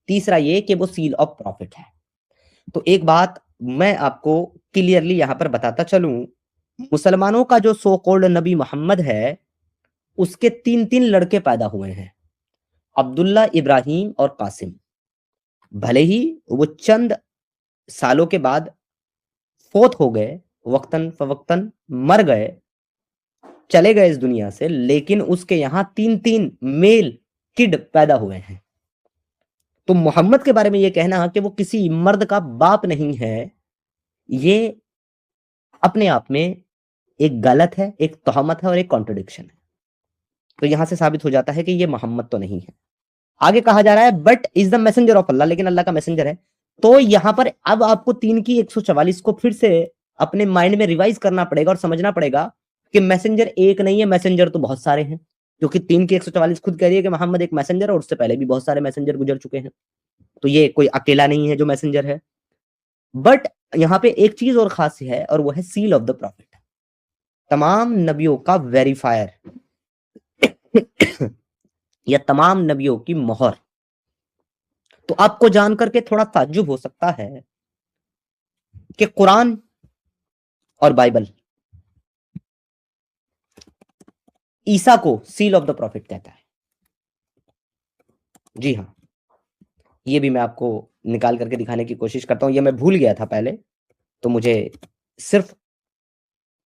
तीसरा ये कि वो सील ऑफ प्रॉफिट है। तो एक बात मैं आपको क्लियरली यहां पर बताता चलूं, मुसलमानों का जो सो कॉल्ड नबी मोहम्मद है, उसके 3 लड़के पैदा हुए हैं, अब्दुल्ला, इब्राहिम और कासिम। भले ही वो चंद सालों के बाद फोत हो गए, वक्तन फवक्तन मर गए, चले गए इस दुनिया से, लेकिन उसके यहां 3 मेल किड पैदा हुए हैं। तो मोहम्मद के बारे में यह कहना कि वो किसी मर्द का बाप नहीं है, ये अपने आप में एक गलत है, एक तोहमत है और एक कॉन्ट्रडिक्शन है। तो यहां से साबित हो जाता है कि ये मोहम्मद तो नहीं है। आगे कहा जा रहा है but is the messenger of Allah, लेकिन अल्लाह का मैसेंजर है। तो यहां पर अब आपको 3 की 144 को फिर से अपने माइंड में रिवाइज करना पड़ेगा और समझना पड़ेगा कि मैसेंजर एक नहीं है, मैसेंजर तो बहुत सारे हैं, क्योंकि 3 की 144 खुद कह रही है कि मोहम्मद एक मैसेंजर है और उससे पहले भी बहुत सारे मैसेंजर गुजर चुके हैं, तो ये कोई अकेला नहीं है जो मैसेंजर है। बट यहां पे एक चीज और खास है और वो है सील ऑफ द प्रॉफिट, तमाम नबियों का वेरीफायर या तमाम नबियों की मोहर। तो आपको जानकर के थोड़ा ताज्जुब हो सकता है कि कुरान और बाइबल ईसा को सील ऑफ द प्रॉफिट कहता है। जी हाँ, ये भी मैं आपको निकाल करके दिखाने की कोशिश करता हूं, ये मैं भूल गया था पहले, तो मुझे सिर्फ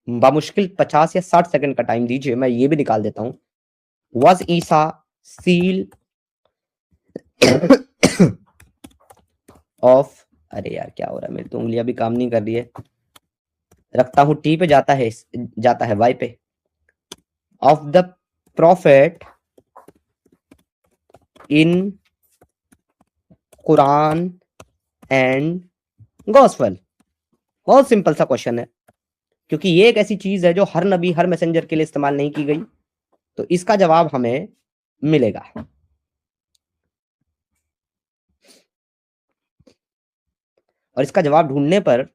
बामुश्किल 50 या 60 सेकंड का टाइम दीजिए, मैं ये भी निकाल देता हूं। वॉज ईसा सील ऑफ, अरे यार क्या हो रहा है, मेरी तो उंगलियां भी काम नहीं कर रही है, रखता हूं टी पे, जाता है वाई पे, of the profit in Quran and gospel. बहुत सिंपल सा क्वेश्चन है, क्योंकि ये एक ऐसी चीज है जो हर नबी हर मैसेंजर के लिए इस्तेमाल नहीं की गई, तो इसका जवाब हमें मिलेगा। और इसका जवाब ढूंढने पर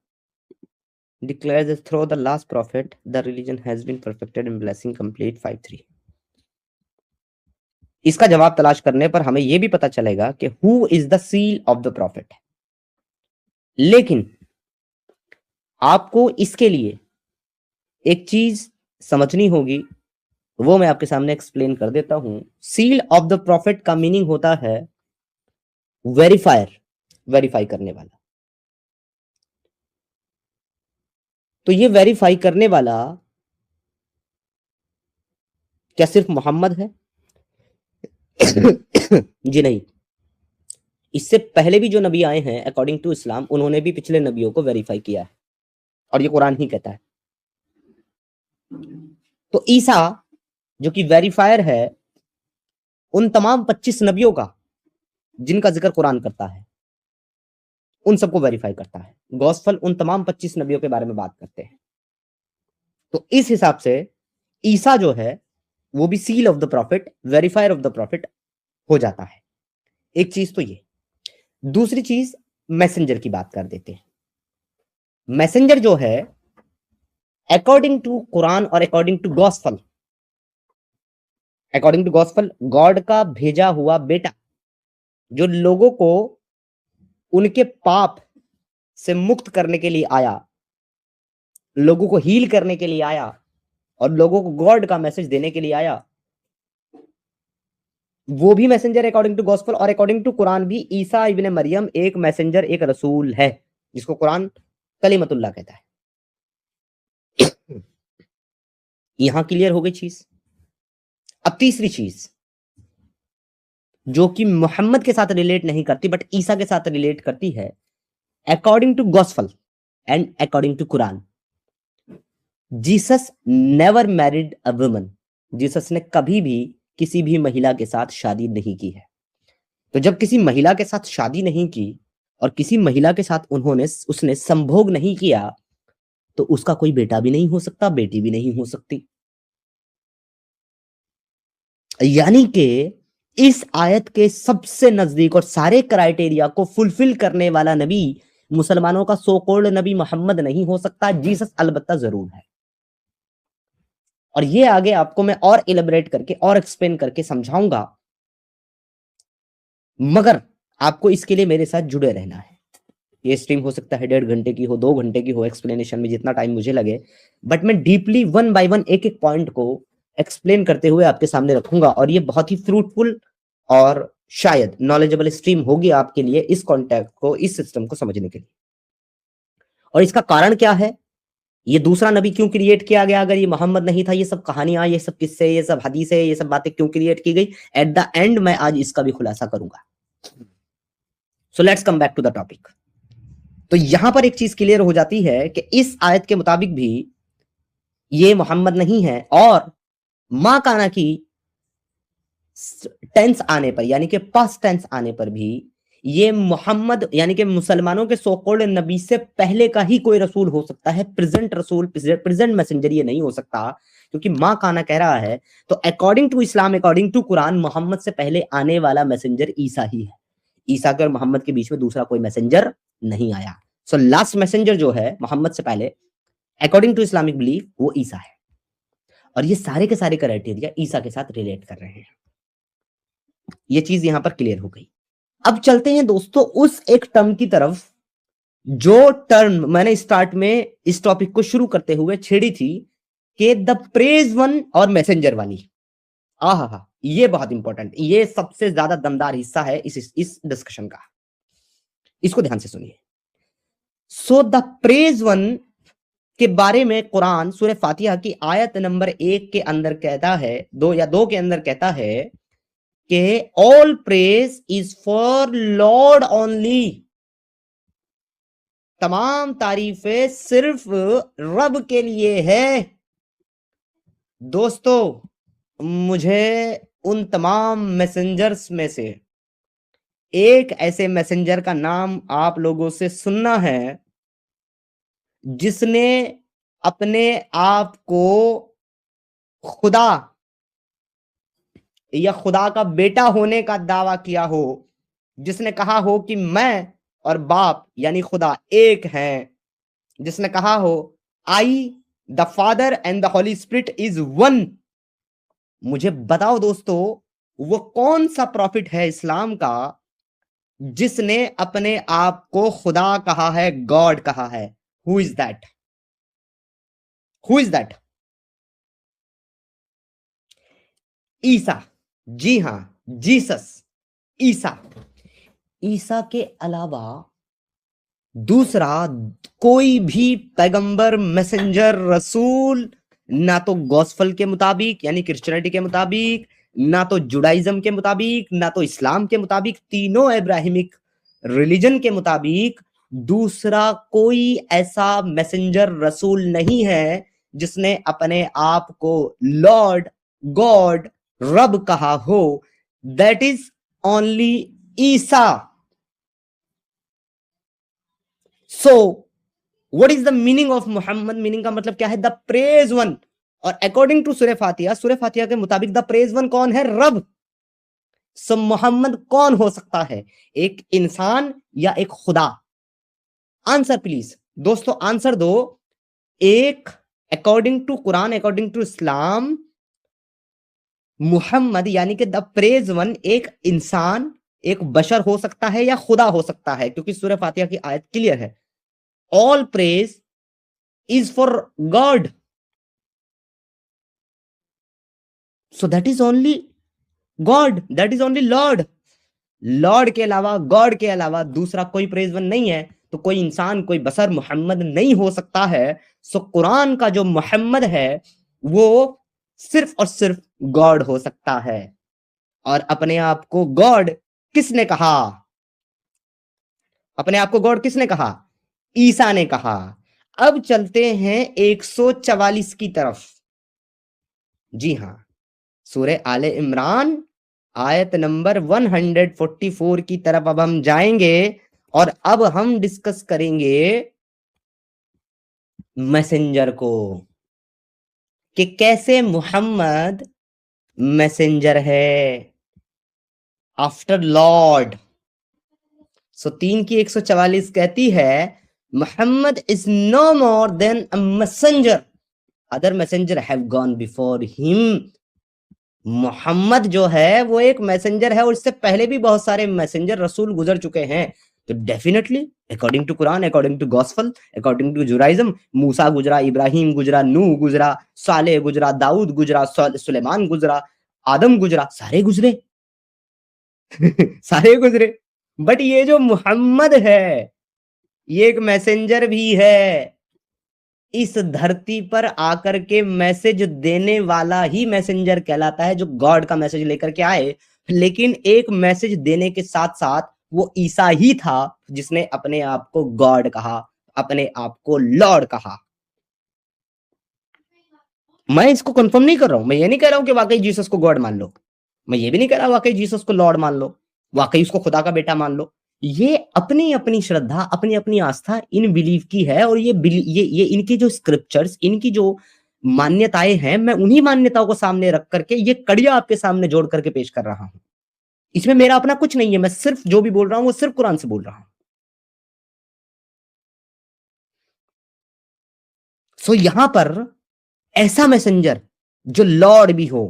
declares that through the last prophet the religion has been perfected in blessing complete 5:3। इसका जवाब तलाश करने पर हमें यह भी पता चलेगा कि who is the seal of the profit. लेकिन आपको इसके लिए एक चीज समझनी होगी, वो मैं आपके सामने एक्सप्लेन कर देता हूं। सील ऑफ द प्रॉफिट का मीनिंग होता है वेरीफायर, वेरीफाई करने वाला। तो ये वेरीफाई करने वाला क्या सिर्फ मोहम्मद है? जी नहीं, इससे पहले भी जो नबी आए हैं अकॉर्डिंग टू इस्लाम, उन्होंने भी पिछले नबियों को वेरीफाई किया है, और ये कुरान ही कहता है। तो ईसा जो कि वेरीफायर है उन तमाम 25 नबियों का जिनका जिक्र कुरान करता है, उन सबको वेरीफाई करता है। गॉस्पेल उन तमाम 25 नबियों के बारे में बात करते हैं। तो इस हिसाब से ईसा जो है वो भी seal of the profit, verifier of the profit हो जाता है। एक चीज तो ये। दूसरी चीज, मैसेंजर की बात कर देते हैं। मैसेंजर जो है अकॉर्डिंग टू कुरान और according to gospel, according to gospel God का भेजा हुआ बेटा, जो लोगों को उनके पाप से मुक्त करने के लिए आया, लोगों को हील करने के लिए आया और लोगों को गॉड का मैसेज देने के लिए आया, वो भी मैसेंजर अकॉर्डिंग टू गॉस्पेल। और अकॉर्डिंग टू कुरान भी ईसा इब्ने मरियम एक मैसेंजर, एक रसूल है, जिसको कुरान कलीमतुल्लाह कहता है। यहां क्लियर हो गई चीज। अब तीसरी चीज जो कि मोहम्मद के साथ रिलेट नहीं करती बट ईसा के साथ रिलेट करती है, according to gospel and according to Quran, Jesus never married a woman. Jesus ने कभी भी किसी भी महिला के साथ शादी नहीं की है। तो जब किसी महिला के साथ शादी नहीं की और किसी महिला के साथ उसने संभोग नहीं किया, तो उसका कोई बेटा भी नहीं हो सकता, बेटी भी नहीं हो सकती। यानी कि इस आयत के सबसे नजदीक और सारे क्राइटेरिया को फुलफिल करने वाला नबी मुसलमानों का सो कॉल्ड नबी मोहम्मद नहीं हो सकता, जीसस अलबत्ता जरूर है। और ये आगे आपको मैं और इलेबरेट करके और एक्सप्लेन करके समझाऊंगा। मगर आपको इसके लिए मेरे साथ जुड़े रहना है। ये स्ट्रीम हो सकता है 1.5 घंटे की हो, 2 घंटे की हो, एक्सप्लेनेशन में जितना टाइम मुझे लगे, बट मैं डीपली वन बाय वन एक एक पॉइंट को एक्सप्लेन करते हुए आपके सामने रखूंगा, और ये बहुत ही फ्रूटफुल और शायद नॉलेजेबल स्ट्रीम होगी आपके लिए इस कॉन्टेक्ट को, इस सिस्टम को समझने के लिए। और इसका कारण क्या है, ये दूसरा नबी क्यों क्रिएट किया गया, अगर ये मोहम्मद नहीं था, ये सब कहानियां, ये सब किस्से, ये सब हदीसें, ये सब बातें क्यों क्रिएट की गई, एट द एंड मैं आज इसका भी खुलासा करूंगा। So let's come back to the topic. तो यहां पर एक चीज क्लियर हो जाती है कि इस आयत के मुताबिक भी ये मोहम्मद नहीं है, और मां काना की टेंस आने पर, यानी कि पास्ट टेंस आने पर भी ये मोहम्मद यानी कि मुसलमानों के सो कॉल्ड नबी से पहले का ही कोई रसूल हो सकता है। प्रेजेंट रसूल, प्रेजेंट मैसेंजर ये नहीं हो सकता, क्योंकि मां काना कह रहा है। तो according to Islam, according to Quran, Mohammad से पहले आने वाला मैसेंजर ईसा ही है। ईसा के और मोहम्मद के बीच में दूसरा कोई मैसेंजर नहीं आया। सो लास्ट मैसेंजर जो है मोहम्मद से पहले, अकॉर्डिंग टू इस्लामिक बिलीफ, वो ईसा है। और ये सारे के सारे क्राइटेरिया ईसा के साथ रिलेट कर रहे हैं। ये चीज यहां पर क्लियर हो गई। अब चलते हैं दोस्तों उस एक टर्म की तरफ, जो टर्म मैंने स्टार्ट में इस टॉपिक को शुरू करते हुए छेड़ी थी, कि द प्रेज वन और मैसेंजर वाली। आहा, ये बहुत इंपॉर्टेंट, ये सबसे ज्यादा दमदार हिस्सा है इस डिस्कशन का। इसको ध्यान से सुनिए। सो द प्रेज वन के बारे में कुरान सूरह फातिहा की आयत नंबर 1 के अंदर कहता है, 2 या 2 के अंदर कहता है कि all praise is for Lord only. तमाम तारीफें सिर्फ रब के लिए है। दोस्तों, मुझे उन तमाम मैसेंजर्स में से एक ऐसे मैसेंजर का नाम आप लोगों से सुनना है, जिसने अपने आप को खुदा या खुदा का बेटा होने का दावा किया हो, जिसने कहा हो कि मैं और बाप यानी खुदा एक हैं, जिसने कहा हो I the father and the holy spirit is one. मुझे बताओ दोस्तों, वो कौन सा प्रॉफिट है इस्लाम का जिसने अपने आप को खुदा कहा है, गॉड कहा है? Who is that? Who is that? Isa. जी हां, जीसस, ईसा। ईसा के अलावा दूसरा कोई भी पैगंबर, मैसेंजर, रसूल, ना तो गॉस्पल के मुताबिक यानी क्रिश्चियनिटी के मुताबिक, ना तो जुडाइज्म के मुताबिक, ना तो इस्लाम के मुताबिक, तीनों इब्राहिमिक रिलीजन के मुताबिक दूसरा कोई ऐसा मैसेंजर, रसूल नहीं है जिसने अपने आप को लॉर्ड, गॉड, रब कहा हो। That is only Isa. So what is the meaning of Mohammad? Meaning का मतलब क्या है? The praise one. और अकॉर्डिंग टू सूरह फातिहा के मुताबिक द प्रेज वन कौन है? रब। सो मोहम्मद कौन हो सकता है? एक इंसान या एक खुदा? आंसर प्लीज दोस्तों, आंसर दो। एक, according to Quran, according to Islam, Muhammad यानी कि द प्रेज वन एक इंसान, एक बशर हो सकता है या खुदा हो सकता है, क्योंकि सूरह फातिहा की आयत क्लियर है, all praise is for God. So that is only God, that is only Lord. Lord के अलावा, गॉड के अलावा दूसरा कोई प्रेज वन नहीं है, तो कोई इंसान, कोई बशर मोहम्मद नहीं हो सकता है। सो कुरान का जो मोहम्मद है वो सिर्फ और सिर्फ गॉड हो सकता है। और अपने आप को गॉड किसने कहा? अपने आप को गॉड किसने कहा? ईसा ने कहा। अब चलते हैं 144 की तरफ। जी हां, सूरह आले इमरान आयत नंबर 144 की तरफ अब हम जाएंगे, और अब हम डिस्कस करेंगे मैसेंजर को, कि कैसे मुहम्मद मैसेंजर है आफ्टर लॉर्ड। सो 3 की 144 कहती है, Muhammad is no more than a messenger, other messenger have gone before him. Mohammad जो है वो एक मैसेंजर है और इससे पहले भी बहुत सारे मैसेंजर रसूल गुजर चुके हैं। तो definitely according to Quran, according to gospel, according to Judaism, Musa गुजरा, इब्राहिम गुजरा, नूह गुजरा, सालेह गुजरा, दाऊद गुजरा, सुलेमान गुजरा, आदम गुजरा, सारे गुजरे। सारे गुजरे। बट ये जो मोहम्मद है ये एक मैसेंजर भी है। इस धरती पर आकर के मैसेज देने वाला ही मैसेंजर कहलाता है, जो गॉड का मैसेज लेकर के आए। लेकिन एक मैसेज देने के साथ साथ वो ईसा ही था जिसने अपने आप को गॉड कहा, अपने आप को लॉर्ड कहा। मैं इसको कंफर्म नहीं कर रहा हूं, मैं ये नहीं कह रहा हूं कि वाकई जीसस को गॉड मान लो, मैं ये भी नहीं कह रहा वाकई जीसस को लॉर्ड मान लो, वाकई उसको खुदा का बेटा मान लो। ये अपनी अपनी श्रद्धा, अपनी अपनी आस्था इन बिलीव की है। और ये इनकी जो स्क्रिप्चर्स, इनकी जो मान्यताएं हैं, मैं उन्हीं मान्यताओं को सामने रख करके ये कड़िया आपके सामने जोड़ करके पेश कर रहा हूं। इसमें मेरा अपना कुछ नहीं है, मैं सिर्फ जो भी बोल रहा हूं वो सिर्फ कुरान से बोल रहा हूं। सो यहां पर ऐसा मैसेंजर जो लॉर्ड भी हो,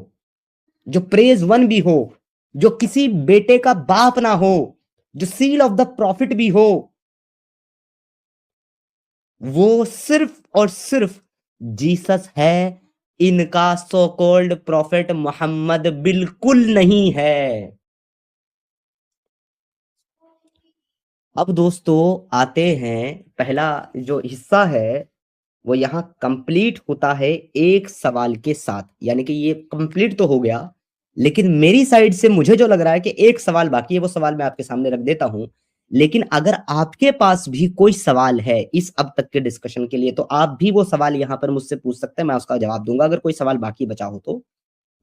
जो प्रेज वन भी हो, जो किसी बेटे का बाप ना हो, जो सील ऑफ द प्रॉफिट भी हो, वो सिर्फ और सिर्फ जीसस है। इनका सो कॉल्ड प्रॉफिट मोहम्मद बिल्कुल नहीं है। अब दोस्तों आते हैं, पहला जो हिस्सा है वो यहां कंप्लीट होता है एक सवाल के साथ। यानी कि ये कंप्लीट तो हो गया, लेकिन मेरी साइड से मुझे जो लग रहा है कि एक सवाल बाकी है, वो सवाल मैं आपके सामने रख देता हूं। लेकिन अगर आपके पास भी कोई सवाल है इस अब तक के डिस्कशन के लिए, तो आप भी वो सवाल यहां पर मुझसे पूछ सकते हैं, मैं उसका जवाब दूंगा अगर कोई सवाल बाकी बचा हो तो।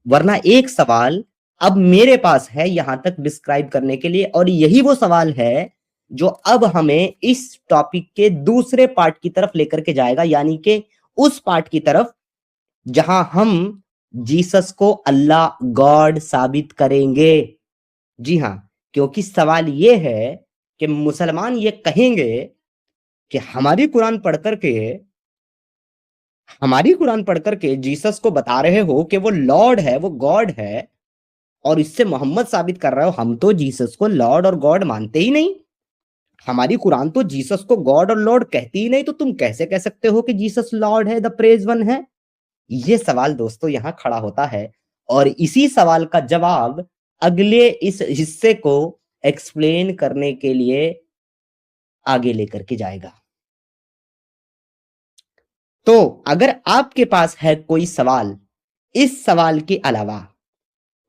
वरना एक सवाल अब मेरे पास है यहां तक डिस्क्राइब करने के लिए, और यही वो सवाल है जो अब हमें इस टॉपिक के दूसरे पार्ट की तरफ लेकर के जाएगा। यानी कि उस पार्ट की तरफ जहां हम जीसस को अल्लाह गॉड साबित करेंगे। जी हां, क्योंकि सवाल यह है कि मुसलमान ये कहेंगे कि हमारी कुरान पढ़ करके जीसस को बता रहे हो कि वो लॉर्ड है, वो गॉड है, और इससे मोहम्मद साबित कर रहे हो। हम तो जीसस को लॉर्ड और गॉड मानते ही नहीं, हमारी कुरान तो जीसस को गॉड और लॉर्ड कहती ही नहीं, तो तुम कैसे कह सकते हो कि जीसस लॉर्ड है, द प्रेज वन है? ये सवाल दोस्तों यहां खड़ा होता है, और इसी सवाल का जवाब अगले इस हिस्से को एक्सप्लेन करने के लिए आगे लेकर के जाएगा। तो अगर आपके पास है कोई सवाल इस सवाल के अलावा,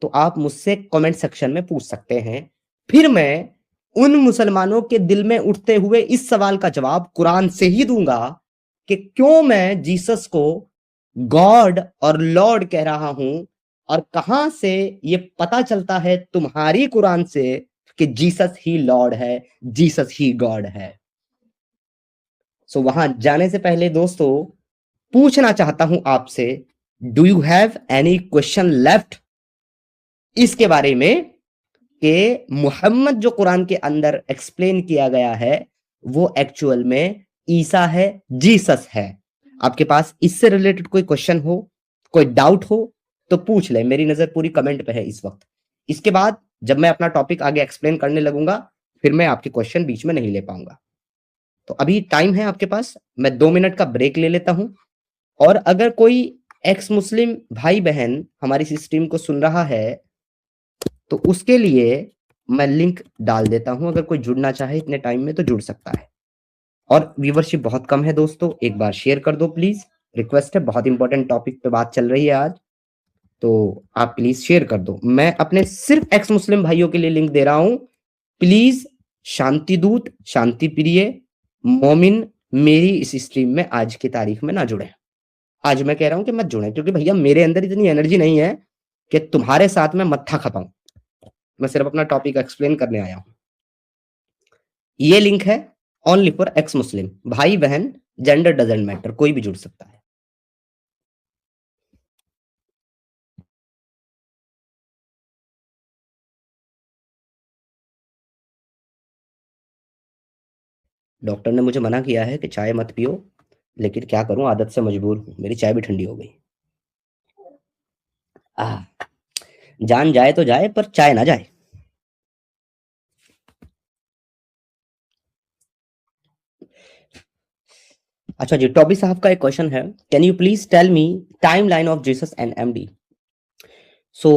तो आप मुझसे कमेंट सेक्शन में पूछ सकते हैं। फिर मैं उन मुसलमानों के दिल में उठते हुए इस सवाल का जवाब कुरान से ही दूंगा कि क्यों मैं जीसस को गॉड और लॉर्ड कह रहा हूं, और कहां से ये पता चलता है तुम्हारी कुरान से कि जीसस ही लॉर्ड है, जीसस ही गॉड है। सो वहां जाने से पहले दोस्तों पूछना चाहता हूं आपसे, do you have any question left इसके बारे में कि मोहम्मद जो कुरान के अंदर एक्सप्लेन किया गया है वो एक्चुअल में ईसा है, जीसस है? आपके पास इससे रिलेटेड कोई क्वेश्चन हो, कोई डाउट हो, तो पूछ ले, मेरी नजर पूरी कमेंट पे है इस वक्त। इसके बाद जब मैं अपना टॉपिक आगे एक्सप्लेन करने लगूंगा, फिर मैं आपके क्वेश्चन बीच में नहीं ले पाऊंगा। तो अभी टाइम है आपके पास, मैं 2 मिनट का ब्रेक ले लेता हूं। और अगर कोई एक्स मुस्लिम भाई बहन हमारी इस स्ट्रीम को सुन रहा है, तो उसके लिए मैं लिंक डाल देता हूं, अगर कोई जुड़ना चाहे इतने टाइम में तो जुड़ सकता है। और व्यूवरशिप बहुत कम है दोस्तों, एक बार शेयर कर दो प्लीज, रिक्वेस्ट है, बहुत इंपॉर्टेंट टॉपिक पे बात चल रही है आज, तो आप प्लीज शेयर कर दो। मैं अपने सिर्फ एक्स मुस्लिम भाइयों के लिए लिंक दे रहा हूं। प्लीज शांति दूत, शांति प्रिय मोमिन मेरी इस स्ट्रीम में आज की तारीख में ना जुड़े। आज मैं कह रहा हूं कि मत जुड़े, क्योंकि भैया मेरे अंदर इतनी एनर्जी नहीं है कि तुम्हारे साथ में मत्था खपाऊं। मैं सिर्फ अपना टॉपिक एक्सप्लेन करने आया हूं। ये लिंक है ओनली फॉर एक्स मुस्लिम भाई बहन, जेंडर डजेंट मैटर, कोई भी जुड़ सकता है। डॉक्टर ने मुझे मना किया है कि चाय मत पियो, लेकिन क्या करूं, आदत से मजबूर हूं, मेरी चाय भी ठंडी हो गई। जान जाए तो जाए पर चाय ना जाए। अच्छा जी, टॉबी साहब का एक क्वेश्चन है, can you please tell me timeline of Jesus and MD. So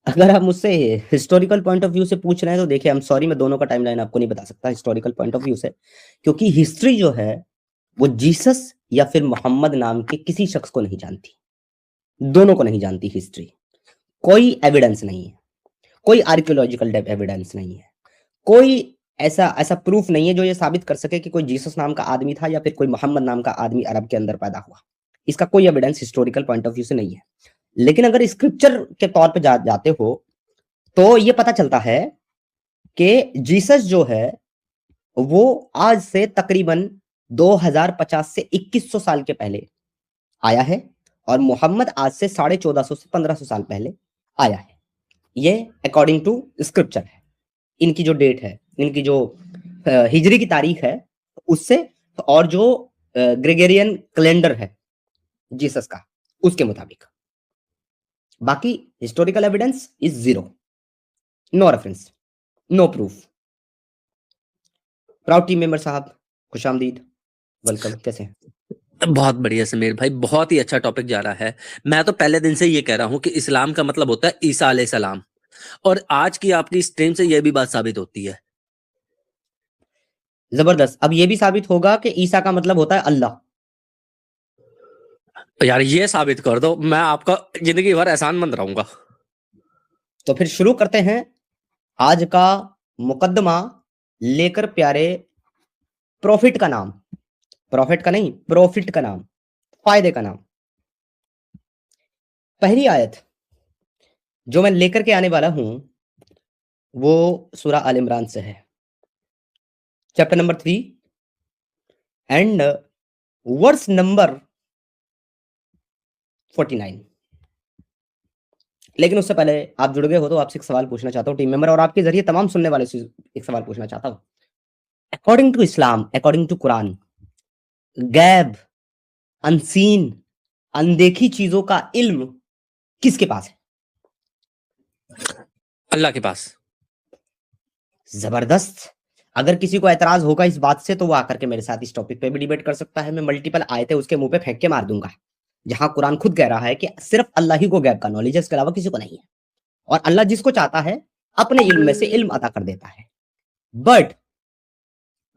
अगर आप मुझसे हिस्टोरिकल पॉइंट ऑफ व्यू से पूछ रहे हैं तो देखिए, आई एम सॉरी, मैं दोनों का टाइमलाइन आपको नहीं बता सकता हिस्टोरिकल पॉइंट ऑफ व्यू से, क्योंकि हिस्ट्री जो है वो जीसस या फिर मोहम्मद नाम के किसी शख्स को नहीं जानती, दोनों को नहीं जानती हिस्ट्री। कोई एविडेंस नहीं है, कोई आर्कियोलॉजिकल एविडेंस नहीं है, कोई ऐसा ऐसा प्रूफ नहीं है जो ये साबित कर सके कि कोई जीसस नाम का आदमी था या फिर कोई मोहम्मद नाम का आदमी अरब के अंदर पैदा हुआ। इसका कोई evidence historical point of view से नहीं है। लेकिन अगर स्क्रिप्चर के तौर पे जाते हो तो ये पता चलता है कि जीसस जो है वो आज से तकरीबन 2050 से 2100 साल के पहले आया है, और मोहम्मद आज से 1450 से 1500 साल पहले आया है। ये अकॉर्डिंग टू स्क्रिप्चर है, इनकी जो डेट है, इनकी जो हिजरी की तारीख है उससे, और जो ग्रेगोरियन कैलेंडर है जीसस का उसके मुताबिक। बाकी historical evidence is zero, no reference, no proof. Proud team member साहब, खुशामदीद, वेलकम, कैसे हैं? बहुत बढ़िया समीर भाई, बहुत ही अच्छा टॉपिक जा रहा है। मैं तो पहले दिन से ये कह रहा हूँ कि इस्लाम का मतलब होता है ईसा अलैहिस्सलाम, और आज की आपकी स्ट्रीम से यह भी बात साबित होती है। जबरदस्त। अब ये भी साबित होगा कि ईसा का मतलब होता है अल्लाह। यार ये साबित कर दो, मैं आपका जिंदगी भर एहसानमंद रहूंगा। तो फिर शुरू करते हैं आज का मुकदमा, लेकर प्यारे प्रॉफिट का नाम, प्रॉफिट का नहीं, प्रॉफिट का नाम, फायदे का नाम। पहली आयत जो मैं लेकर के आने वाला हूं वो सूरह आल इमरान से है, chapter number 3 and verse number 49। लेकिन उससे पहले आप जुड़ गए हो तो आपसे एक सवाल पूछना चाहता हूं टीम मेंबर, और आपके जरिए तमाम सुनने वाले से एक सवाल पूछना चाहता हूं। According to Islam, according to Quran, गैब, अनसीन, अनदेखी चीजों का इल्म किसके पास है? अल्लाह के पास। जबरदस्त। अगर किसी को एतराज होगा इस बात से तो वो आकर के मेरे साथ इस टॉपिक पे भी डिबेट कर सकता है। मैं मल्टीपल आयतें उसके मुंह पे फेंक के मार दूंगा, जहां कुरान खुद कह रहा है कि सिर्फ अल्लाह ही को गैब का नॉलेज है, इसके अलावा किसी को नहीं है, और अल्लाह जिसको चाहता है अपने इल्म में से इल्म अता कर देता है।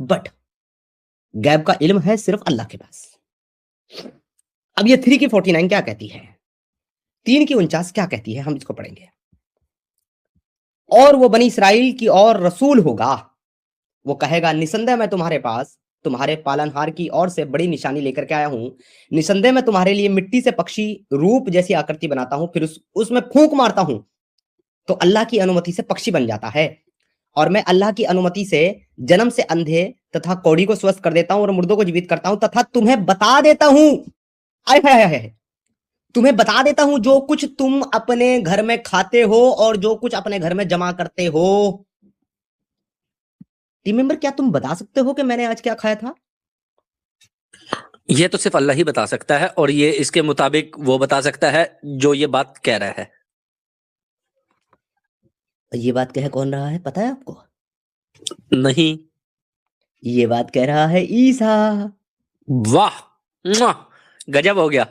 बट गैब का इल्म है सिर्फ अल्लाह के पास। अब ये 3 की 49 क्या कहती है, 3 की 49 क्या कहती है, हम इसको पढ़ेंगे। और वो बनी इसराइल की और रसूल होगा, वो कहेगा निसंदेह मैं तुम्हारे पास तुम्हारे पालनहार की ओर से बड़ी निशानी लेकर के आया हूं। निसंदेह मैं तुम्हारे लिए मिट्टी से पक्षी रूप जैसी आकृति बनाता हूं, फिर उसमें फूंक मारता हूं तो अल्लाह की अनुमति से पक्षी बन जाता है, और मैं अल्लाह की अनुमति से जन्म से अंधे तथा कौड़ी को स्वस्थ कर देता हूं और मुर्दों को जीवित करता हूं, तथा तुम्हें बता देता हूं, आय तुम्हें बता देता हूं जो कुछ तुम अपने घर में खाते हो और जो कुछ अपने घर में जमा करते हो। टीम मेंबर, क्या तुम बता सकते हो कि मैंने आज क्या खाया था? ये तो सिर्फ अल्लाह ही बता सकता है, और ये इसके मुताबिक वो बता सकता है जो ये बात कह रहा है। ये बात कह कौन रहा है पता है आपको? नहीं। ये बात कह रहा है ईसा। वाह, गजब हो गया।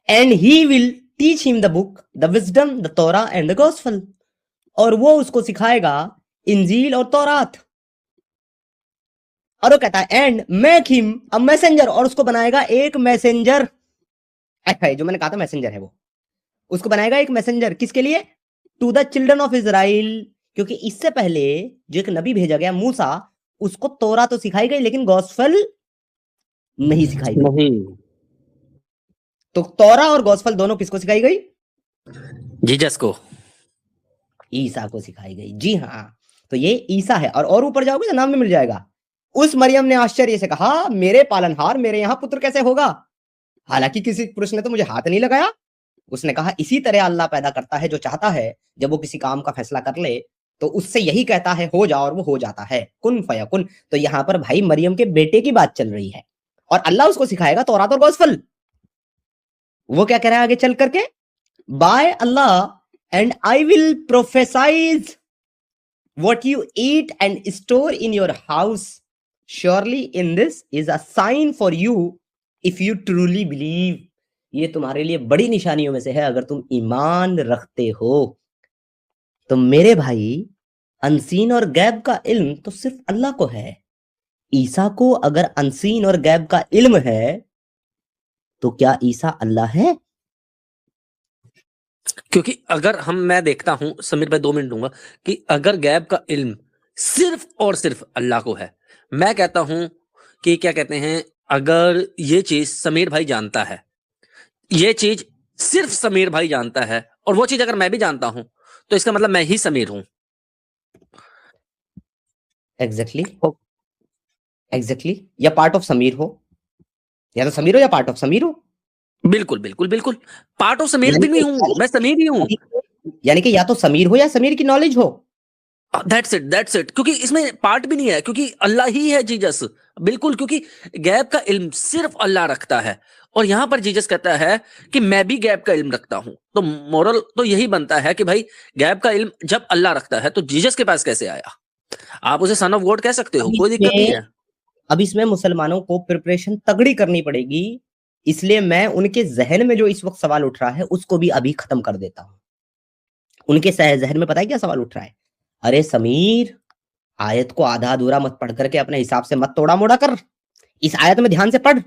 And he will teach him the book, the wisdom, the तोरा एंड द गॉस्पेल, और वो उसको सिखाएगा इंजील और तौरात। और वो कहता है and make him a messenger, और उसको बनाएगा एक मैसेंजर। जो मैंने कहा था मैसेंजर है वो, उसको बनाएगा एक मैसेंजर किसके लिए? To the children of Israel, क्योंकि इससे पहले जो एक नबी भेजा गया मूसा, उसको तोरा तो सिखाई गई लेकिन गॉस्पेल नहीं सिखाई गई। नहीं। तो तोरा और गॉस्पेल दोनों किसको सिखाई गई? जीसस को, ईसा को सिखाई गई। जी हाँ, तो ये ईसा है। और ऊपर जाओगे तो नाम में मिल जाएगा। उस मरियम ने आश्चर्य से कहा मेरे पालनहार मेरे यहां पुत्र कैसे होगा, हालांकि किसी पुरुष ने तो मुझे हाथ नहीं लगाया। उसने कहा इसी तरह अल्लाह पैदा करता है जो चाहता है, जब वो किसी काम का फैसला कर ले तो उससे यही कहता है हो जा, और वो हो जाता है, कुन फयकुन। तो यहां पर भाई मरियम के बेटे की बात चल रही है, और अल्लाह उसको सिखाएगा तौरात और गॉस्पेल। वो क्या कह रहा है आगे चल करके, by Allah and I will prophesize what you eat and store in your house. Surely in this is a sign for you if you truly believe. ये तुम्हारे लिए बड़ी निशानियों में से है अगर तुम ईमान रखते हो। तो मेरे भाई, अनसीन और गैब का इल्म तो सिर्फ अल्लाह को है। ईसा को अगर अनसीन और गैब का इल्म है तो क्या ईसा अल्लाह है? क्योंकि अगर मैं देखता हूं, समीर भाई 2 मिनट दूंगा, कि अगर गैब का इल्म सिर्फ और सिर्फ अल्लाह को है, मैं कहता हूं कि क्या कहते हैं, अगर ये चीज समीर भाई जानता है, ये चीज सिर्फ समीर भाई जानता है, और वो चीज अगर मैं भी जानता हूं, तो इसका मतलब मैं ही समीर हूं। Exactly exactly. या पार्ट ऑफ समीर हो, या तो समीर हो या पार्ट ऑफ समीर हो। बिल्कुल बिल्कुल बिल्कुल, पार्ट ऑफ समीर भी नहीं हूं, मैं समीर ही हूं। यानी कि या तो समीर हो या समीर की नॉलेज हो। दैट्स इट, क्योंकि इसमें पार्ट भी नहीं है, क्योंकि अल्लाह ही है जीसस। बिल्कुल, क्योंकि गैब का इल्म सिर्फ अल्लाह रखता है, और यहां पर जीसस कहता है कि मैं भी गैब का इल्म रखता हूं। तो मोरल तो यही बनता है कि भाई गैब का इल्म जब अल्लाह रखता है तो जीसस के पास कैसे आया? आप उसे सन ऑफ गॉड कह सकते हो, कोई दिक्कत नहीं है। अब इसमें मुसलमानों को प्रिपरेशन तगड़ी करनी पड़ेगी, इसलिए मैं उनके जहन में जो इस वक्त सवाल उठ रहा है उसको भी अभी खत्म कर देता हूं। उनके जहन में पता है क्या सवाल उठ रहा है? अरे समीर, आयत को आधा अधूरा मत पढ़ करके अपने हिसाब से मत तोड़ा मोड़ा कर। इस आयत में ध्यान से पढ़।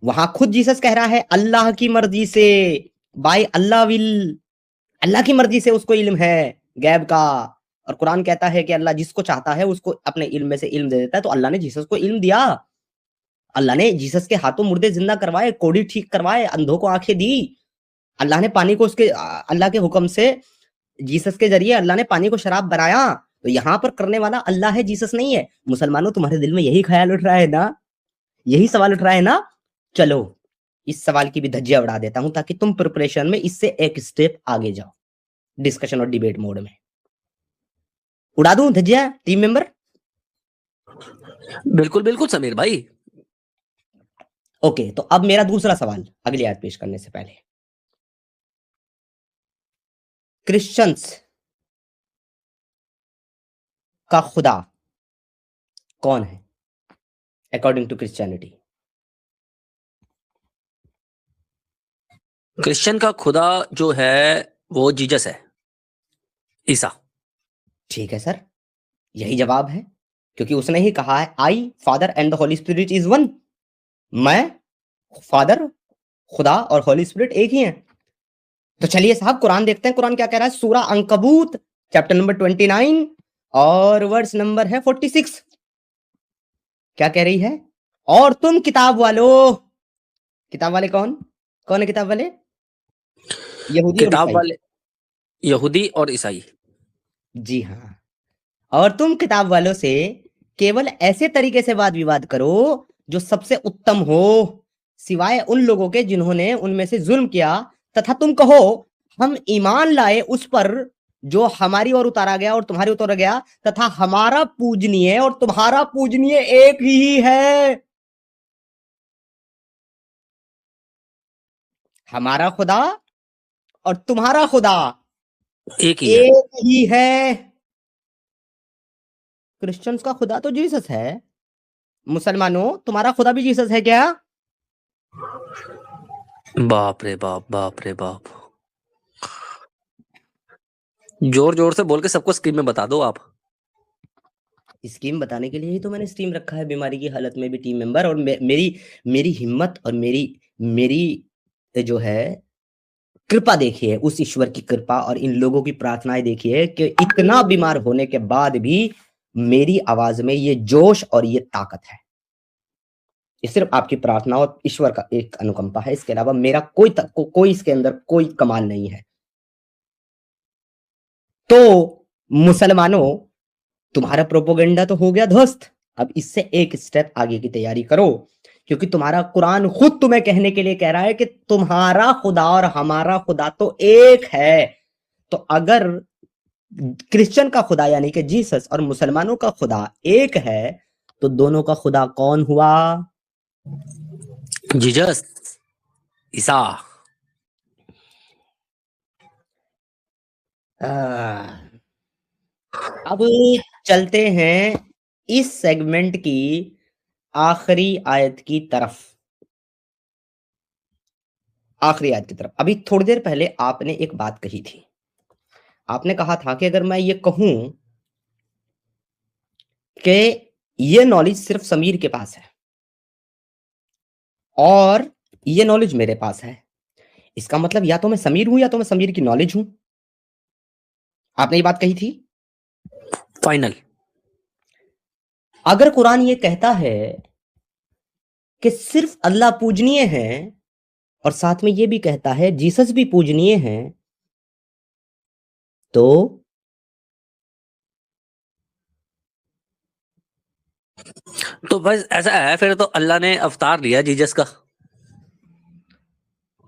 वहां खुद जीसस कह रहा है अल्लाह की मर्जी से, बाय अल्लाह विल, अल्लाह की मर्जी से उसको इल्म है गैब का। और कुरान कहता है कि अल्लाह जिसको चाहता है उसको अपने इल्म में से इल्म दे देता है। तो अल्लाह ने जीसस को इल्म दिया। अल्लाह ने जीसस के हाथों मुर्दे जिंदा करवाए, कोढ़ी ठीक करवाए, अंधों को आंखें दी। अल्लाह ने पानी को उसके अल्लाह के हुक्म से, जीसस के जरिए अल्लाह ने पानी को शराब बनाया। तो यहां पर करने वाला अल्लाह है, जीसस नहीं है। मुसलमानों, तुम्हारे दिल में यही ख्याल उठ रहा है ना? यही सवाल उठ रहा है ना? चलो इस सवाल की भी धज्जियां उड़ा देता हूं ताकि तुम प्रिपरेशन में इससे एक स्टेप आगे जाओ, डिस्कशन और डिबेट मोड में। उड़ा दूं धज्जियां टीम मेंबर? बिल्कुल बिल्कुल समीर भाई। ओके, तो अब मेरा दूसरा सवाल अगली आयत पेश करने से पहले, क्रिश्चियंस का खुदा कौन है अकॉर्डिंग टू क्रिश्चियनिटी? क्रिश्चियन का खुदा जो है वो जीसस है, ईसा। ठीक है सर, यही जवाब है, क्योंकि उसने ही कहा है I father and the holy spirit is one. मैं, फादर, खुदा और होली स्पिरिट एक ही हैं। तो चलिए साहब कुरान देखते हैं, कुरान क्या कह रहा है। सूरा अंकबूत चैप्टर नंबर 29 और वर्स नंबर है 46। क्या कह रही है? और तुम किताब वालों, किताब वाले कौन कौन है? किताब वाले यहूदी और किताब ईसाई। वाले यहूदी और ईसाई। जी हाँ। और तुम किताब वालों से केवल ऐसे तरीके से वाद विवाद करो जो सबसे उत्तम हो, सिवाय उन लोगों के जिन्होंने उनमें से जुल्म किया, तथा तुम कहो हम ईमान लाए उस पर जो हमारी ओर उतारा गया और तुम्हारी उतारा गया, तथा हमारा पूजनीय और तुम्हारा पूजनीय एक ही है। हमारा खुदा और तुम्हारा खुदा एक ही है। एक ही है। क्रिश्चियंस का खुदा तो जीसस है। मुसलमानों, तुम्हारा खुदा भी जीसस है क्या? बाप रे बाप, बाप रे बाप। जोर जोर से बोल के सबको स्क्रीन में बता दो आप। स्कीम बताने के लिए ही तो मैंने स्ट्रीम रखा है, बीमारी की हालत में भी टीम मेंबर। और मेरी मेरी हिम्मत और मेरी मेरी जो है कृपा देखिए, उस ईश्वर की कृपा और इन लोगों की प्रार्थनाएं देखिए कि इतना बीमार होने के बाद भी मेरी आवाज में ये जोश और ये ताकत है। ये सिर्फ आपकी प्रार्थना और ईश्वर का एक अनुकंपा है, इसके अलावा मेरा कोई इसके अंदर कोई कमाल नहीं है। तो मुसलमानों, तुम्हारा प्रोपोगेंडा तो हो गया ध्वस्त। अब इससे एक स्टेप आगे की तैयारी करो, क्योंकि तुम्हारा कुरान खुद तुम्हें कहने के लिए कह रहा है कि तुम्हारा खुदा और हमारा खुदा तो एक है। तो अगर क्रिश्चियन का खुदा यानी कि जीसस और मुसलमानों का खुदा एक है, तो दोनों का खुदा कौन हुआ? जीसस, ईसा। अब चलते हैं इस सेगमेंट की आखिरी आयत की तरफ। आखिरी आयत की तरफ। अभी थोड़ी देर पहले आपने एक बात कही थी। आपने कहा था कि अगर मैं ये कहूं कि ये नॉलेज सिर्फ समीर के पास है और ये नॉलेज मेरे पास है, इसका मतलब या तो मैं समीर हूं या तो मैं समीर की नॉलेज हूं। आपने ये बात कही थी। फाइनल। अगर कुरान ये कहता है कि सिर्फ अल्लाह पूजनीय है और साथ में ये भी कहता है जीसस भी पूजनीय है, तो बस ऐसा है, फिर तो अल्लाह ने अवतार लिया जीसस का।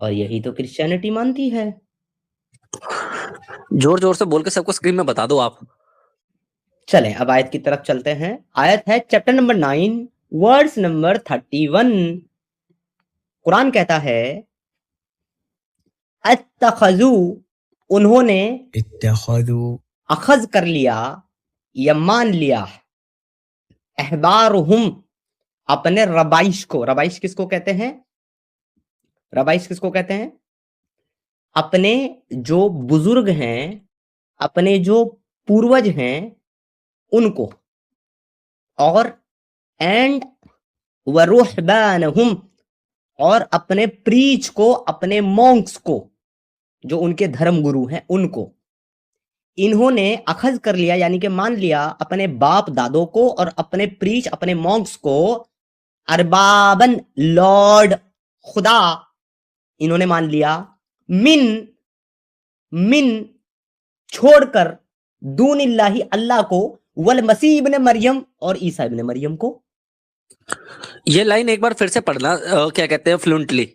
और यही तो क्रिश्चियनिटी मानती है। जोर जोर से बोल के सबको स्क्रीन में बता दो आप। चलें अब आयत की तरफ चलते हैं। आयत है chapter number 9 words number 31। Quran कहता है अत्तखजू, उन्होंने इत्तखदू अखज कर लिया या मान लिया, अहबारुहुम, अपने रबाइश को। रबाइश किसको कहते हैं? रबाइश किसको कहते हैं? अपने जो बुजुर्ग हैं, अपने जो पूर्वज हैं उनको। और एंड वरुहबानहुम, और अपने प्रीच को, अपने मॉन्क्स को, जो उनके धर्म गुरु हैं उनको। इन्होंने अखज कर लिया यानी कि मान लिया अपने बाप दादों को और अपने प्रीच, अपने मॉन्क्स को, अरबाबन, लॉर्ड, खुदा, इन्होंने मान लिया, मिन, मिन, छोड़कर, दूनिल्लाही, अल्लाह को, वल मसीह इब्ने मरियम, और ईसा इब्ने मरियम को। ये लाइन एक बार फिर से पढ़ना, क्या कहते हैं फ्लुएंटली।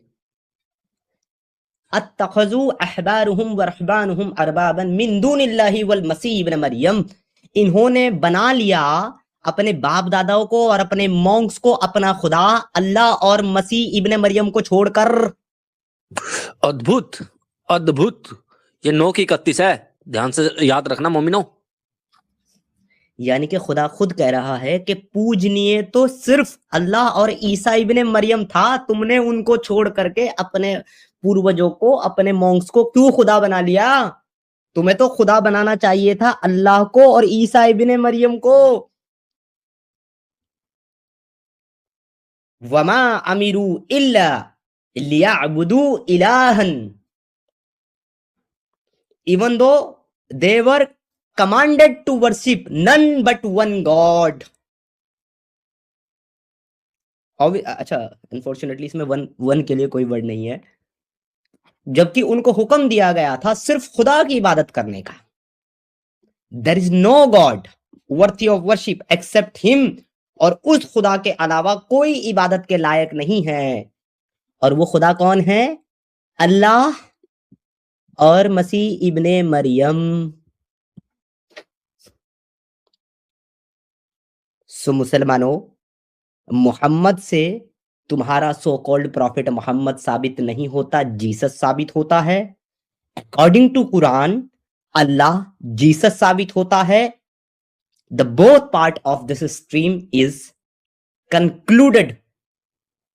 अत्तखजू अहबारुहुम व रहबानुहुम अरबाबन मिन दूनिल्लाहि वल मसीह इब्न मरियम, इन्होंने बना लिया अपने बाप दादाओं को और अपने मॉन्क्स को अपना खुदा, अल्लाह और मसीह इब्न मरियम को छोड़कर। अद्भुत, अद्भुत। ये 9 की 31 है, ध्यान से याद रखना मोमिनो। यानी कि खुदा खुद कह रहा है कि पूजनीय तो सिर्फ अल्लाह और ईसा इब्ने मरियम था, तुमने उनको छोड़ करके अपने पूर्वजों को, अपने मॉन्क्स को क्यों खुदा बना लिया? तुम्हें तो खुदा बनाना चाहिए था अल्लाह को और ईसा इब्ने मरियम को। वमा अमीरू इल्ला लियअबुदू इलाहन, even though they were commanded to worship none but one God। अच्छा, अनफॉर्चुनेटली इसमें वन के लिए कोई वर्ड नहीं है, जबकि उनको हुक्म दिया गया था सिर्फ खुदा की इबादत करने का। There is no god worthy of worship except him, और उस खुदा के अलावा कोई इबादत के लायक नहीं है। और वो खुदा कौन है? अल्लाह और मसीह इब्ने मरियम। सो मुसलमानों, मोहम्मद से तुम्हारा सो कॉल्ड प्रॉफिट मोहम्मद साबित नहीं होता, जीसस साबित होता है। According to Quran Allah Jesus साबित होता है। The both part of this stream is concluded,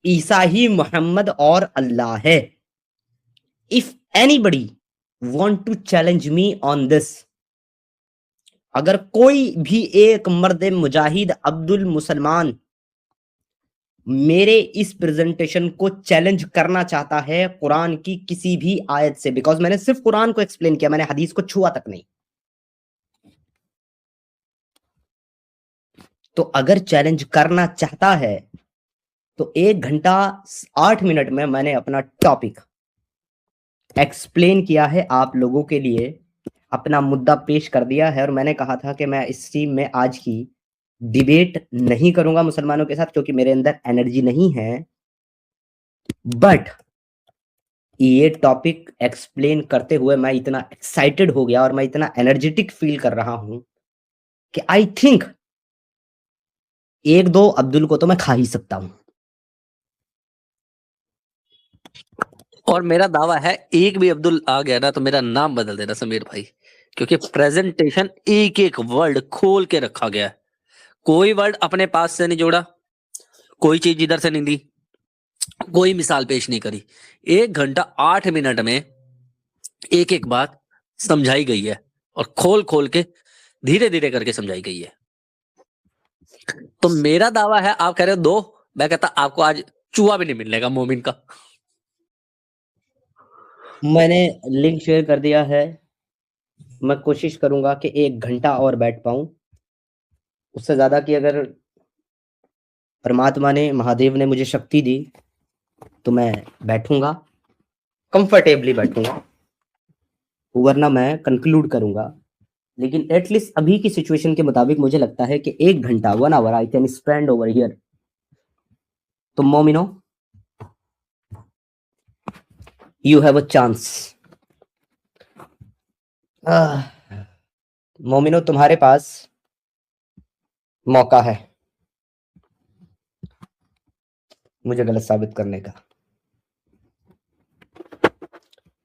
ईसा ही मोहम्मद और अल्लाह है। If anybody want to challenge me on this, अगर कोई भी एक मर्द मुजाहिद अब्दुल मुसलमान मेरे इस प्रेजेंटेशन को चैलेंज करना चाहता है कुरान की किसी भी आयत से, बिकॉज मैंने सिर्फ कुरान को एक्सप्लेन किया, मैंने हदीस को छुआ तक नहीं, तो अगर चैलेंज करना चाहता है तो 1 घंटा 8 मिनट में मैंने अपना टॉपिक एक्सप्लेन किया है, आप लोगों के लिए अपना मुद्दा पेश कर दिया है। और मैंने कहा था कि मैं इस स्ट्रीम में आज की डिबेट नहीं करूंगा मुसलमानों के साथ, क्योंकि मेरे अंदर एनर्जी नहीं है। बट ये टॉपिक एक्सप्लेन करते हुए मैं इतना एक्साइटेड हो गया और मैं इतना एनर्जेटिक फील कर रहा हूं कि आई थिंक 1-2 अब्दुल को तो मैं खा ही सकता हूं। और मेरा दावा है, एक भी अब्दुल आ गया ना तो मेरा नाम बदल देना समीर भाई, क्योंकि प्रेजेंटेशन एक एक वर्ड खोल के रखा गया है, कोई वर्ड अपने पास से नहीं जोड़ा, कोई चीज इधर से नहीं ली, कोई मिसाल पेश नहीं करी। 1 घंटा 8 मिनट में एक एक बात समझाई गई है और खोल खोल के धीरे धीरे करके समझाई गई है। तो मेरा दावा है, आप कह रहे हो 2, मैं कहता आपको आज चूहा भी नहीं मिलने का मोमिन का। मैंने लिंक शेयर कर दिया है, मैं कोशिश करूंगा कि 1 घंटा और बैठ पाऊं, उससे ज्यादा की अगर परमात्मा ने, महादेव ने मुझे शक्ति दी तो मैं बैठूंगा, कंफर्टेबली बैठूंगा, वरना मैं कंक्लूड करूंगा। लेकिन एटलीस्ट अभी की सिचुएशन के मुताबिक मुझे लगता है कि 1 घंटा 1 hour I can spend over here. तो मोमिनो, यू हैव अ चांस। मोमिनो, तुम्हारे पास मौका है मुझे गलत साबित करने का।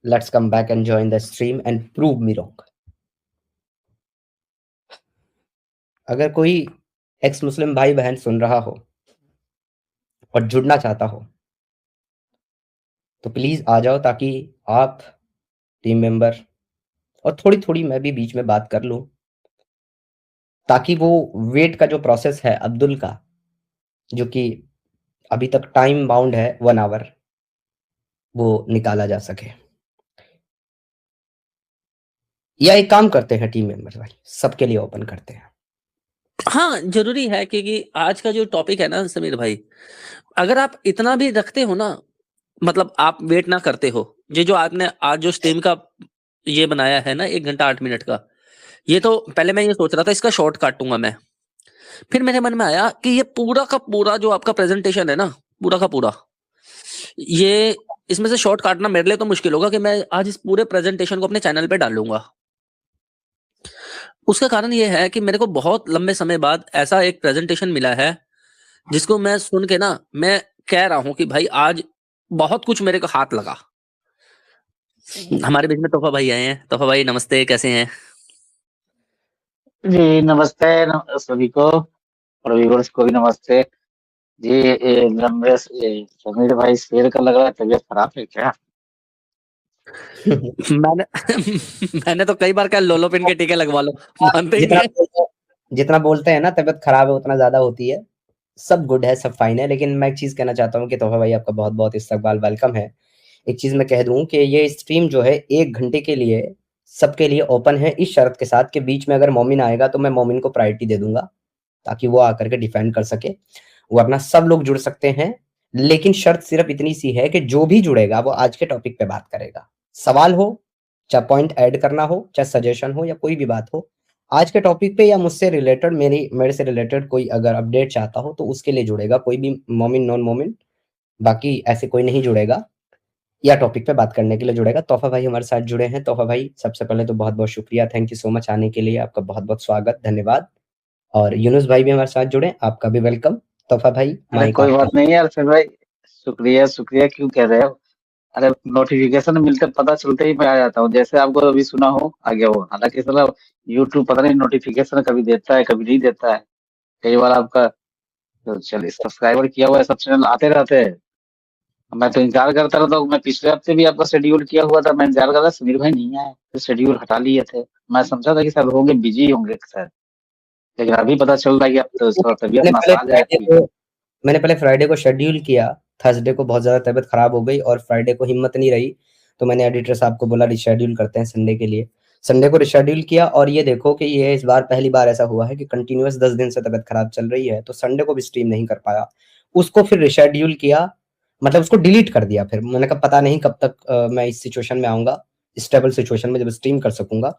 Let's come back and join the stream and prove me wrong. अगर कोई एक्स मुस्लिम भाई बहन सुन रहा हो और जुड़ना चाहता हो तो प्लीज आ जाओ, ताकि आप, टीम मेंबर और थोड़ी थोड़ी मैं भी बीच में बात कर लूं, ताकि वो वेट का जो प्रोसेस है अब्दुल का, जो कि अभी तक टाइम बाउंड है 1 आवर, वो निकाला जा सके। या एक काम करते हैं टीम मेंबर्स भाई, सबके लिए ओपन करते हैं। हाँ, जरूरी है, क्योंकि आज का जो टॉपिक है ना समीर भाई, अगर आप इतना भी रखते हो ना, मतलब आप वेट ना करते हो, ये जो आपने आज जो स्ट्रीम का ये बनाया है ना 1 घंटा 8 मिनट का, ये तो पहले मैं ये सोच रहा था इसका शॉर्ट काटूंगा मैं, फिर मेरे मन में आया कि ये पूरा का पूरा जो आपका प्रेजेंटेशन है ना, पूरा का पूरा, ये इसमें से शॉर्ट काटना मेरे लिए तो मुश्किल होगा कि मैं आज इस पूरे प्रेजेंटेशन को अपने चैनल पे डालूंगा। उसका कारण ये है कि मेरे को बहुत लंबे समय बाद ऐसा एक प्रेजेंटेशन मिला है जिसको मैं सुन के ना, मैं कह रहा हूं कि भाई आज बहुत कुछ मेरे को हाथ लगा। हमारे बीच में तोहफा भाई आए हैं। तोहफा भाई नमस्ते, कैसे हैं? जी नमस्ते सभी को और व्यूअर्स को भी नमस्ते जी। लंबे समीर भाई शेर का लग रहा है तबीयत खराब है क्या? मैंने मैंने तो कई बार कहा लोलो पिन के टीके लगवा लो, मानते ही नहीं है। जितना बोलते हैं ना तबीयत खराब है उतना ज्यादा होती है। सब गुड है, सब फाइन है, लेकिन मैं एक चीज कहना चाहता हूँ कि तोहफा भाई आपका बहुत बहुत इस्तकबाल, वेलकम है। एक चीज मैं कह दूं कि ये स्ट्रीम जो है 1 घंटे के लिए सबके लिए ओपन है, इस शर्त के साथ कि बीच में अगर मोमिन आएगा तो मैं मोमिन को प्रायोरिटी दे दूंगा, ताकि वो आकर के डिफेंड कर सके, वरना सब लोग जुड़ सकते हैं। लेकिन शर्त सिर्फ इतनी सी है कि जो भी जुड़ेगा वो आज के टॉपिक पे बात करेगा। सवाल हो, चाहे पॉइंट ऐड करना हो, चाहे सजेशन हो, या कोई भी बात हो आज के टॉपिक पे, या मुझसे रिलेटेड, मेरे से रिलेटेड कोई अगर अपडेट चाहता हो तो उसके लिए जुड़ेगा, कोई भी मोमिन नॉन मोमिन, बाकी ऐसे कोई नहीं जुड़ेगा, या टॉपिक पे बात करने के लिए जुड़ेगा। तोहफा भाई हमारे साथ जुड़े हैं। तोहफा भाई सबसे पहले तो बहुत बहुत शुक्रिया, थैंक यू सो मच आने के लिए, आपका बहुत बहुत स्वागत, धन्यवाद। और यूनुस भाई भी हमारे साथ जुड़े, आपका भी वेलकम। तोहफा भाई अरे माइक कोई आपका। बात नहीं यार फिर भाई, शुक्रिया शुक्रिया क्यों कह रहे हो? अरे नोटिफिकेशन मिलते पता चलते ही मैं आ जाता हूँ, जैसे आपको अभी सुना हो आ गया हो। हालांकि साला यूट्यूब पता नहीं नोटिफिकेशन कभी देता है कभी नहीं देता है। कई बार आपका तो चलिए सब्सक्राइबर किया हुआ है, सब चैनल आते रहते हैं। मैं तो इंतजार करता रहता हूँ। मैं पिछले हफ्ते भी आपका शेड्यूल किया हुआ था, मैं इंतजार कर रहा था समीर भाई नहीं आए, तो शेड्यूल हटा लिए थे। मैं समझा था कि सब होंगे बिजी होंगे सर, लेकिन अभी पता चल रहा है कि अब तो थोड़ा तबीयत मैंने पहले नासाज है फ्राइडे आपकी। को मैंने पहले फ्राइडे को शेड्यूल किया, थर्सडे को बहुत ज़्यादा तबीयत खराब हो गई और फ्राइडे को हिम्मत नहीं रही, तो मैंने एडिटर साहब को बोला रिशेड्यूल करते हैं संडे के लिए। संडे को रिशेड्यूल किया, और ये देखो कि ये इस बार पहली बार ऐसा हुआ है कि कंटिन्यूअस 10 दिन से तबीयत खराब चल रही है, तो संडे को भी स्ट्रीम नहीं कर पाया। उसको फिर रिशेड्यूल किया, मतलब उसको डिलीट कर दिया। फिर मैंने कहा पता नहीं कब तक मैं इस सिचुएशन में आऊँगा, स्टेबल सिचुएशन में जब स्ट्रीम कर सकूँगा।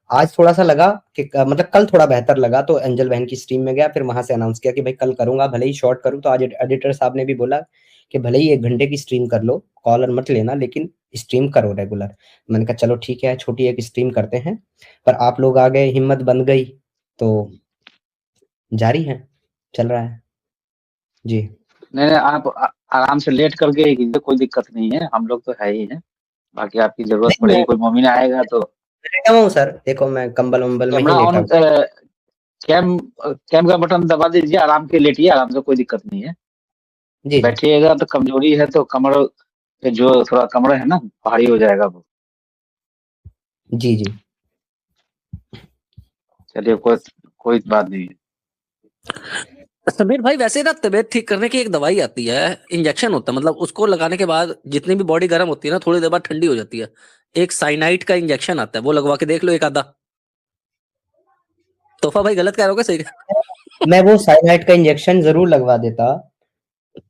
आज थोड़ा-सा लगा कि मतलब कल थोड़ा बेहतर लगा, तो एंजल बहन की स्ट्रीम में गया, फिर वहाँ से अनाउंस किया कि भाई कल करूँगा, भले ही शॉर्ट करूँ। तो आज एडिटर साहब ने भी बोला कि भले ही 1 घंटे की स्ट्रीम कर लो, कॉलर मत लेना, लेकिन स्ट्रीम करो रेगुलर। मैंने कहा चलो ठीक है, छोटी एक स्ट्रीम करते हैं, पर आप लोग आ गए, हिम्मत बन गई, तो जारी है, चल रहा है। जी। नहीं नहीं आप आराम से लेट करके ही कीजिए, कोई दिक्कत नहीं है, हम लोग तो है ही हैं। बाकी आपकी जरूरत नहीं, पड़ेगी, कोई मोमिन आएगा तो लेटा हुआ हूँ सर, देखो मैं कंबल वंबल में ही कैमरा लेटा ऑन हूँ। कैम का बटन दबा दीजिए, आराम से लेटिए, आराम से, कोई दिक्कत नहीं है। जी जी बैठिएगा तो कमजोरी है तो कमर पे जो थोड़ा कमर है ना भारी हो जाएगा वो। जी जी। चलिए कोई कोई बात नहीं है। समीर भाई वैसे ना तबीयत ठीक करने की एक दवाई आती है, इंजेक्शन होता है, मतलब उसको लगाने के बाद जितनी भी बॉडी गर्म होती है ना थोड़ी देर बाद ठंडी हो जाती है। एक साइनाइड का इंजेक्शन आता है, वो लगवा के देख लो एक आधा। तोहफा भाई गलत कह रहे हो क्या, सही? मैं वो साइनाइड का इंजेक्शन जरूर लगवा देता।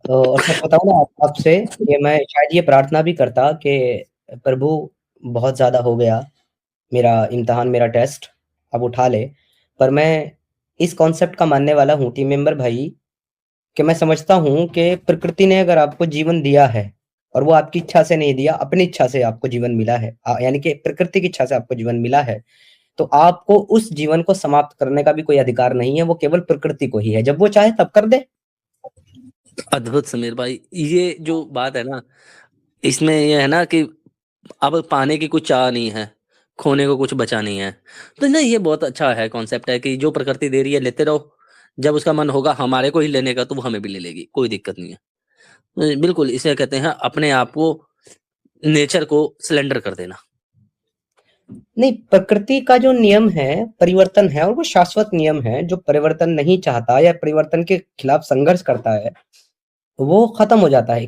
और सच बताऊं ना आपसे, कि मैं शायद ये प्रार्थना भी करता कि प्रभु बहुत ज्यादा हो गया मेरा इम्तिहान, मेरा टेस्ट, अब उठा ले। पर मैं इस कॉन्सेप्ट का मानने वाला हूँ टीम मेंबर भाई, कि मैं समझता हूँ कि प्रकृति ने अगर आपको जीवन दिया है, और वो आपकी इच्छा से नहीं दिया, अपनी इच्छा से आपको जीवन मिला है, यानी कि प्रकृति की इच्छा से आपको जीवन मिला है, तो आपको उस जीवन को समाप्त करने का भी कोई अधिकार नहीं है, वो केवल प्रकृति को ही है। जब वो चाहे तब कर दे। अद्भुत समीर भाई, ये जो बात है ना, इसमें ये है ना कि अब पाने की कुछ चाह नहीं है, खोने को कुछ बचा नहीं है। तो ना ये बहुत अच्छा है, कॉन्सेप्ट है कि जो प्रकृति दे रही है लेते रहो, जब उसका मन होगा हमारे को ही लेने का तो वो हमें भी ले लेगी, कोई दिक्कत नहीं है। बिल्कुल, इसे कहते हैं अपने आप को, नेचर को सिलेंडर कर देना। नहीं, प्रकृति का जो नियम है परिवर्तन है, और वो शाश्वत नियम है। जो परिवर्तन नहीं चाहता या परिवर्तन के खिलाफ संघर्ष करता है, वो खत्म हो जाता है।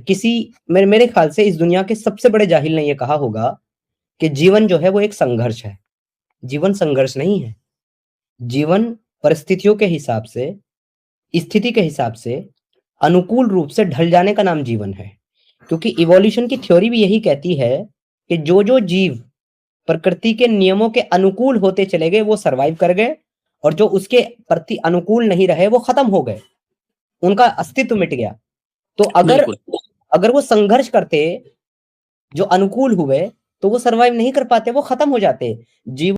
मेरे ख्याल से इस दुनिया के सबसे बड़े जाहिल ने ये कहा होगा कि जीवन जो है वो एक संघर्ष है। जीवन संघर्ष नहीं है। जीवन परिस्थितियों के हिसाब से, स्थिति के हिसाब से अनुकूल रूप से ढल जाने का नाम जीवन है। क्योंकि इवोल्यूशन की थ्योरी भी यही कहती है कि जो जो जीव प्रकृति के नियमों के अनुकूल होते चले गए वो सरवाइव कर गए, और जो उसके प्रति अनुकूल नहीं रहे वो खत्म हो गए, उनका अस्तित्व मिट गया। तो अगर बिल्कुल। अगर वो संघर्ष करते जो अनुकूल हुए, तो वो सरवाइव नहीं कर पाते, वो खत्म हो जाते। जीव